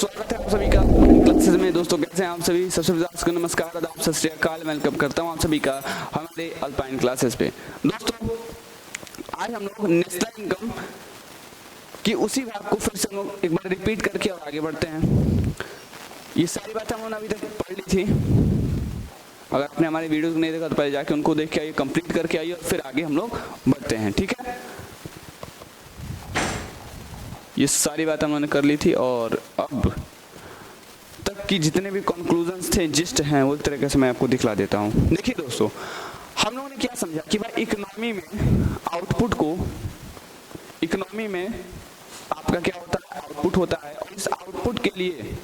स्वागत है आप सभी का क्लासेस में। दोस्तों कैसे हैं आप सभी? सबसे पहले नमस्कार, आदाब, सत श्री अकाल, वेलकम करता हूं आप सभी का हमारे अल्पाइन क्लासेस पे। दोस्तों आज हम लोग नेशनल इनकम की उसी भाग को फिर से हम लोग एक बार रिपीट करके और आगे बढ़ते हैं। ये सारी बातें हम लोगों ने अभी तक पढ़ ली थी। अगर आपने हमारे वीडियोस नहीं देखा तो पहले जाके उनको देख के आइए, कंप्लीट करके आइए और फिर आगे हम लोग बढ़ते हैं, ठीक है? ये सारी बातें हमने कर ली थी और अब तक की जितने भी कंक्लूजन्स थे, जिस्ट हैं, वो तरीके से मैं आपको दिखला देता हूँ। देखिए दोस्तों, हम लोगों ने क्या समझा कि भाई इकोनॉमी में आउटपुट को, इकोनॉमी में आपका क्या होता है, आउटपुट होता है। और इस आउटपुट के लिए,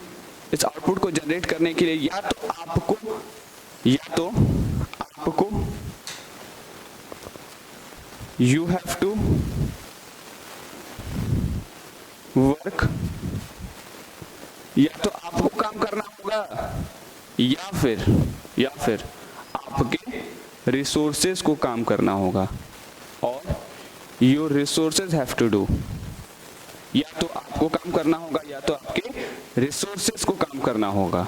इस आउटपुट को जनरेट करने के लिए या तो आपको यू हैव टू वर्क, या तो आपको काम करना होगा या फिर आपके रिसोर्सेज को काम करना होगा। और your resources have to do, या तो आपको काम करना होगा या तो आपके रिसोर्सेज को काम करना होगा।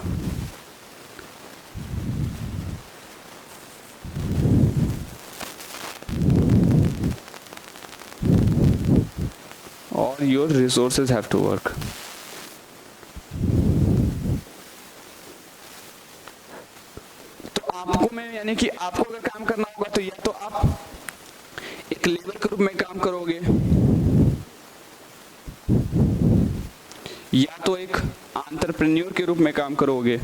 और your resources have to work. तो आपको में यानी कि आपको अगर काम करना होगा तो या तो आप एक लेबर के रूप में काम करोगे, या तो एक एंटरप्रेन्योर के रूप में काम करोगे।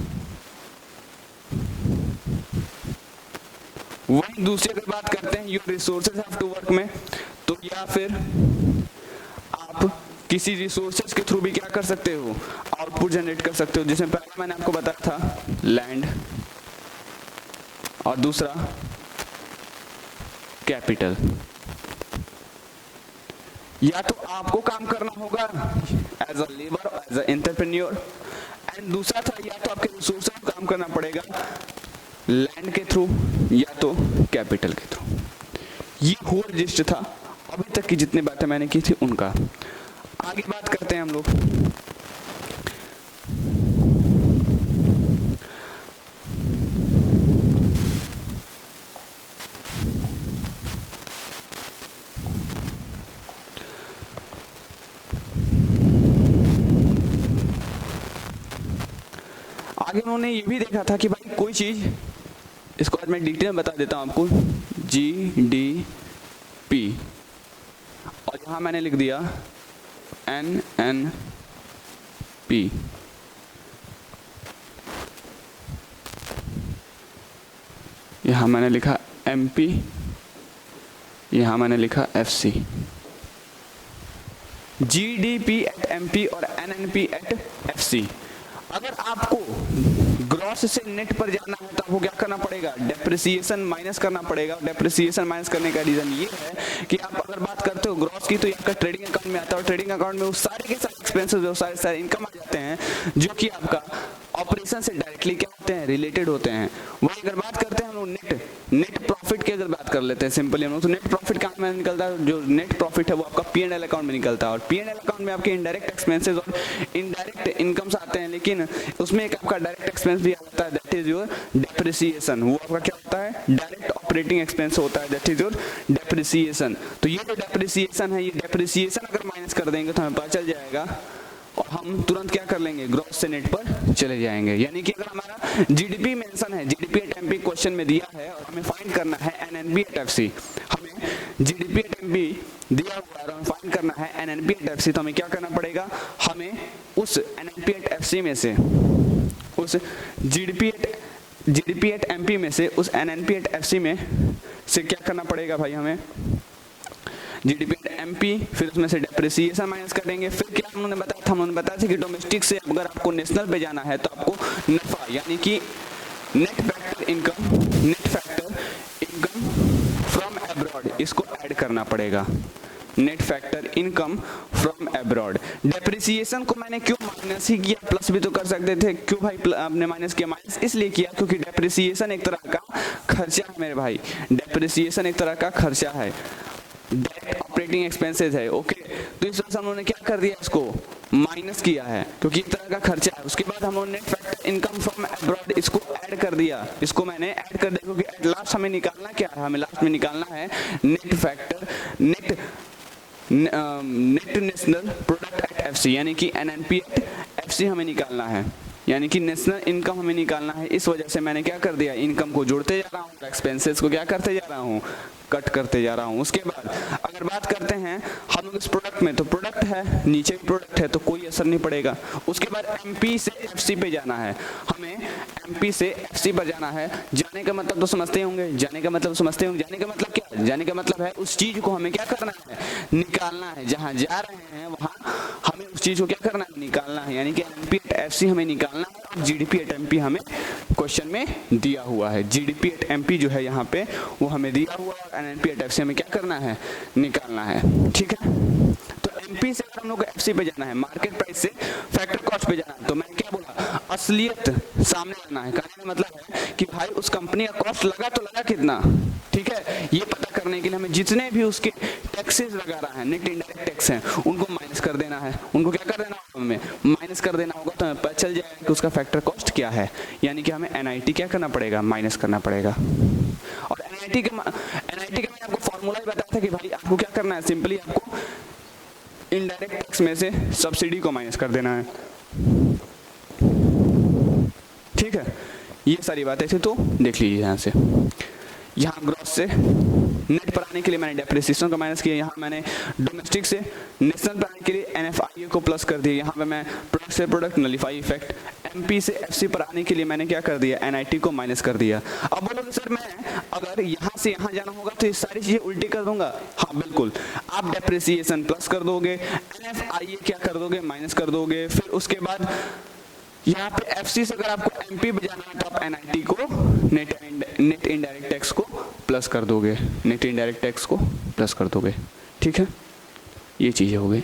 वहीं दूसरी अगर बात करते हैं your resources have to work में, तो या फिर आप किसी रिसोर्सेज के थ्रू भी क्या कर सकते हो, आउटपुट जनरेट कर सकते हो। जिसमें पहला मैंने आपको बताया था लैंड, और दूसरा कैपिटल। या तो आपको काम करना होगा as a labour, as an entrepreneur, and दूसरा था या तो आपके रिसोर्सेज को काम करना पड़ेगा लैंड के थ्रू या तो कैपिटल के थ्रू। ये होल लिस्ट था अभी तक की जितनी बातें मैंने की थी उनका। आगे बात करते हैं हम लोग। आगे उन्होंने ये भी देखा था कि भाई कोई चीज, इसको आज मैं डिटेल में बता देता हूं आपको, GDP, और यहां मैंने लिख दिया NNP। यहां मैंने लिखा MP, यहां मैंने लिखा FC। GDP एट MP और NNP एट FC। अगर आपको ग्रॉस से नेट पर जाना है तो आपको क्या करना पड़ेगा, डेप्रिसिएशन माइनस करना पड़ेगा। डेप्रिसिएशन माइनस करने का रीजन ये है कि आप अगर बात करते हो ग्रॉस की तो आपका ट्रेडिंग अकाउंट में आता है, और ट्रेडिंग अकाउंट में वो सारे के सारे एक्सपेंसेस, वो सारे इनकम आ जाते हैं जो कि आपका ऑपरेशन से डायरेक्टली क्या होते हैं, रिलेटेड होते हैं। वही अगर बात करते हैं हम लोग नेट प्रॉफिट की अगर बात कर लेते हैं सिंपली हम लोग, तो नेट प्रॉफिट कहाँ में निकलता है, जो नेट प्रॉफिट है वो आपका P&L अकाउंट में निकलता है। और P&L अकाउंट में आपके इनडायरेक्ट एक्सपेंसेस और इनडायरेक्ट इनकम्स आते हैं, लेकिन उसमें एक आपका डायरेक्ट एक्सपेंस भी आता है, दैट इज योर डेप्रिसिएशन। वो आपका क्या होता है, डायरेक्ट ऑपरेटिंग एक्सपेंस होता है, दैट इज योर डेप्रिसिएशन। तो ये जो डेप्रिसिएशन है, ये डेप्रिसिएशन अगर माइनस कर देंगे तो हमें पता चल जाएगा और हम तुरंत क्या कर लेंगे, ग्रॉस से नेट पर चले जाएंगे। यानी कि अगर हमारा GDP मेंशन है, GDP एट MP क्वेश्चन में दिया है और हमें फाइंड करना है NNP एट FC, हमें GDP एट MP दिया हुआ है और हमें फाइंड करना है NNP एट FC, तो हमें क्या करना पड़ेगा, हमें उस NNP एट FC में से, उस GDP एट MP में से, उस NNP एट FC में से क्या करना पड़ेगा भाई, हमें GDP एट MP, फिर उसमें से डेप्रिसिएशन माइनस करेंगे। फिर क्या हम लोगों ने बताया था, हम लोगों ने बताया था कि डोमेस्टिक से अगर आपको नेशनल पे जाना है तो आपको नफा यानी कि net factor income from abroad, इसको ऐड करना पड़ेगा। Net factor income from abroad. Depreciation को मैंने क्यों माइनस ही किया, प्लस भी तो कर सकते थे, क्यों भाई आपने माइनस किया? माइनस इसलिए किया क्योंकि डेप्रिसिएशन एक तरह का खर्चा है मेरे भाई, डेप्रिसिएशन एक तरह का खर्चा है। डायरेक्ट ऑपरेटिंग एक्सपेंसेस है, ओके। तो इस वजह से हम लोगों ने क्या कर दिया, इसको माइनस किया है क्योंकि एक तरह का खर्चा है। उसके बाद हम लोगों ने net factor income from abroad इसको ऐड कर दिया, इसको मैंने ऐड कर दिया क्योंकि एट लास्ट हमें निकालना क्या है, हमें लास्ट में निकालना है net factor, net national product at FC, यानी कि एनएनपी एट एफसी हमें निकालना है, यानी कि नेशनल इनकम हमें निकालना है। इस वजह से मैंने क्या कर दिया, इनकम को जोड़ते जा रहा हूँ, एक्सपेंसेस को क्या करते जा रहा हूँ, कट करते जा रहा हूँ। उसके बाद अगर बात करते हैं हम लोग इस प्रोडक्ट में, तो प्रोडक्ट है, नीचे भी प्रोडक्ट है तो कोई असर नहीं पड़ेगा। उसके बाद एमपी से एफसी पे जाना है, हमें एमपी से एफसी पर जाना है। जाने का मतलब तो समझते होंगे, जाने का मतलब समझते होंगे, जाने का मतलब क्या, जाने का मतलब है उस चीज को हमें क्या करना है, निकालना है। जहां जा रहे हैं वहां हमें उस चीज को क्या करना है, निकालना है, यानी कि एमपी एट एफसी हमें निकालना है। और जीडीपी एट एमपी हमें क्वेश्चन में दिया हुआ है, जीडीपी एट एमपी जो है यहाँ पे वो हमें दिया हुआ है, और एनएनपी एट एफसी हमें क्या करना है, निकालना है, ठीक है। तो एमपी से अगर हम लोग को एफसी पे जाना है, मार्केट प्राइस से फैक्टर कॉस्ट पे जाना है, तो मैंने क्या बोला, असलियत सामने आना है। कहने का मतलब है कि भाई उस कंपनी का कॉस्ट लगा तो लगा कितना, ठीक है। ये पता करने के लिए हमें जितने भी उसके टैक्सेस लगा रहा है, नेट इनडायरेक्ट टैक्स हैं, उनको माइनस कर देना है, उनको क्या कर देना होगा, हमें माइनस कर देना होगा। तो हमें पता चल जाएगा कि उसका फैक्टर कॉस्ट क्या है, यानी कि हमें एनआईटी क्या करना पड़ेगा, माइनस करना पड़ेगा। और एनआईटी का मैंने आपको फॉर्मूला ही बताया था कि भाई आपको क्या करना है, सिंपली आपको इनडायरेक्ट टैक्स में से सब्सिडी को माइनस कर देना है, ठीक है। ये सारी बातें थी, तो देख लीजिए यहाँ से। यहाँ ग्रॉस से नेट पर आने के लिए मैंने डेप्रिसिएशन को माइनस किया, यहाँ मैंने डोमेस्टिक से नेशनल पर आने के लिए एनएफआईए को प्लस कर दिया, यहाँ पे मैं प्रोडक्ट से प्रोडक्ट नलीफाई इफेक्ट, एमपी से एफसी पर आने के लिए मैंने क्या कर दिया, एनआईटी को माइनस कर दिया। अब बोलोगे सर मैं अगर यहाँ से यहाँ जाना होगा तो ये सारी चीजें उल्टी कर दूंगा, हाँ बिल्कुल, आप डेप्रिसिएशन प्लस कर दोगे, एनएफआईए क्या कर दोगे, माइनस कर दोगे, फिर उसके बाद यहाँ पे एफसी से अगर आपको एमपी पे जाना है तो आप एनआईटी को नेट इनडायरेक्ट टैक्स को प्लस कर दोगे, नेट इनडायरेक्ट टैक्स को प्लस कर दोगे, ठीक है। ये चीजें हो गई।